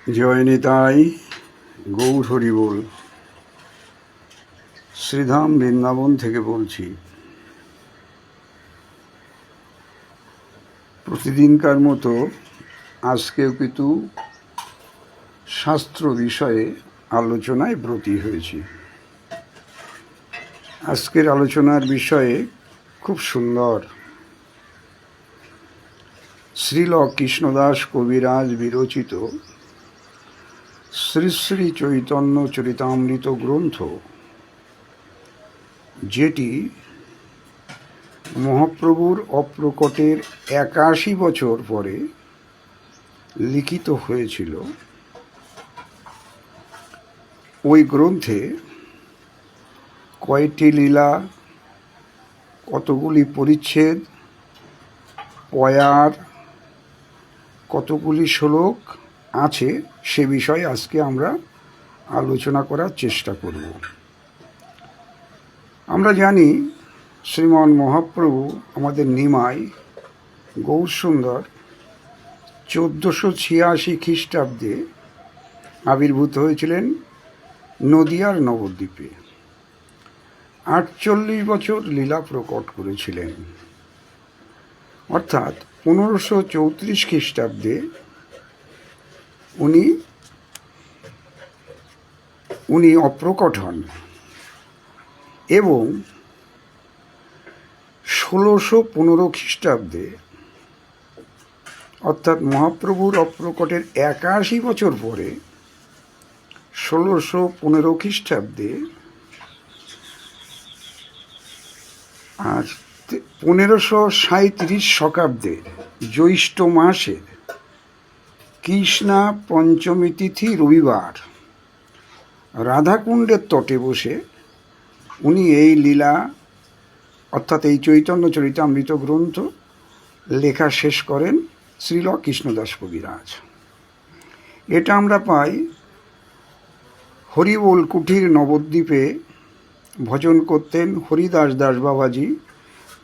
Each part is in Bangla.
জয় নিতাই, গৌর হরি বল। শ্রীধাম বৃন্দাবন থেকে বলছি। প্রতিদিনকার মতো আজকেও কিন্তু শাস্ত্র বিষয়ে আলোচনায় ব্রতী হয়েছি। আজকের আলোচনার বিষয়ে খুব সুন্দর শ্রীল কৃষ্ণদাস কবিরাজ বিরচিত শ্রী শ্রী চৈতন্য চরিতামৃত গ্রন্থ, যেটি মহাপ্রভুর অপ্রকটের ৮১ বছর পরে লিখিত হয়েছিল। ওই গ্রন্থে কয়টি লীলা, কতগুলি পরিচ্ছেদ, পয়ার, কতগুলি শ্লোক আছে, সে বিষয়ে আজকে আমরা আলোচনা করার চেষ্টা করব। আমরা জানি শ্রীমন মহাপ্রভু আমাদের নিমাই গৌরসুন্দর 1486 খ্রিস্টাব্দে আবির্ভূত হয়েছিলেন নদিয়ার নবদ্বীপে। 48 বছর লীলা প্রকট করেছিলেন, অর্থাৎ 1534 খ্রিস্টাব্দে উনি অপ্রকট হন এবং 1615 খ্রিস্টাব্দে, অর্থাৎ মহাপ্রভুর অপ্রকটের 81 বছর পরে 1615 খ্রিস্টাব্দে আর 1537 শকাব্দের জ্যৈষ্ঠ মাসের কৃষ্ণা পঞ্চমী তিথি রবিবার রাধাকুণ্ডের তটে বসে উনি এই লীলা, অর্থাৎ এই চৈতন্য চরিতামৃত গ্রন্থ লেখা শেষ করেন শ্রীল কৃষ্ণদাস কবিরাজ। এটা আমরা পাই হরিবোল কুঠির নবদ্বীপে ভজন করতেন হরিদাস দাস বাবাজি,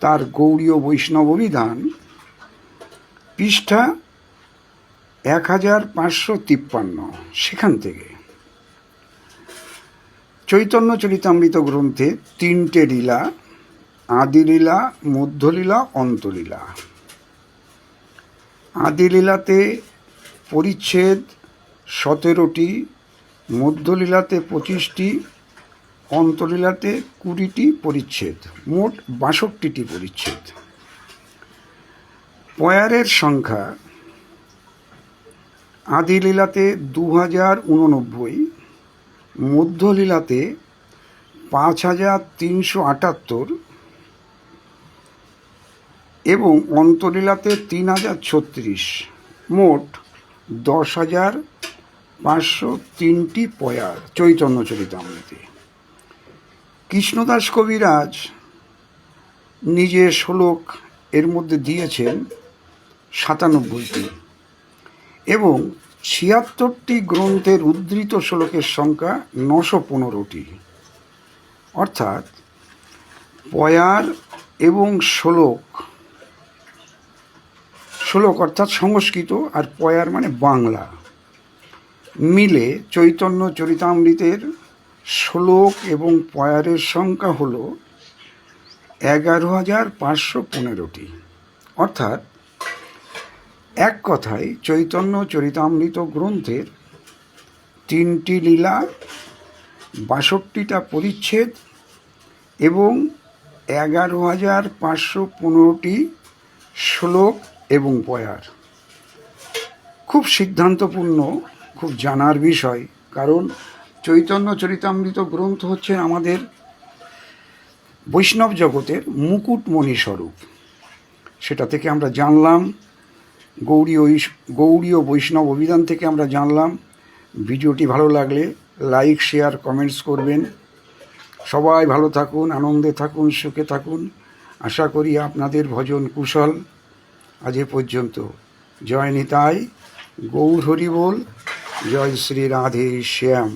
তার গৌড়ীয় বৈষ্ণব অভিধান, পৃষ্ঠা 1553। সেখান থেকে চৈতন্য চরিতামৃত গ্রন্থে 3টে লীলা, আদিলীলা, মধ্যলীলা, অন্তলীলা। আদিলীলাতে পরিচ্ছেদ 17টি, মধ্যলীলাতে 25টি, অন্তলীলাতে 20টি পরিচ্ছেদ, মোট 62টি পরিচ্ছেদ। পয়ারের সংখ্যা আদিলীলাতে 2089, মধ্যলীলাতে 5378 এবং অন্তলীলাতে 3036, মোট 10,503টি পয়ার চৈতন্য চরিতামৃতে। কৃষ্ণদাস কবিরাজ নিজে শ্লোক এর মধ্যে দিয়েছেন 97টি এবং 76টি গ্রন্থের উদ্ধৃত শ্লোকের সংখ্যা 915টি। অর্থাৎ পয়ার এবং শ্লোক অর্থাৎ সংস্কৃত আর পয়ার মানে বাংলা মিলে চৈতন্য চরিতামৃতের শ্লোক এবং পয়ারের সংখ্যা হল 11,515টি। অর্থাৎ এক কথায় চৈতন্য চরিতামৃত গ্রন্থের 3টি লীলা, 62টা পরিচ্ছেদ এবং 11,515টি শ্লোক এবং পয়ার। খুব সিদ্ধান্তপূর্ণ, খুব জানার বিষয়, কারণ চৈতন্য চরিতামৃত গ্রন্থ হচ্ছে আমাদের বৈষ্ণব জগতের মুকুটমণি স্বরূপ। সেটা থেকে আমরা জানলাম, গৌড়ীয় বৈষ্ণব অভিধান থেকে আমরা জানলাম। ভিডিওটি ভালো লাগলে লাইক, শেয়ার, কমেন্টস করবেন। সবাই ভালো থাকুন, আনন্দে থাকুন, সুখে থাকুন। আশা করি আপনাদের ভজন কুশল। আজ এ পর্যন্ত। জয় নিতাই, গৌর হরি বল। জয় শ্রী রাধে শ্যাম।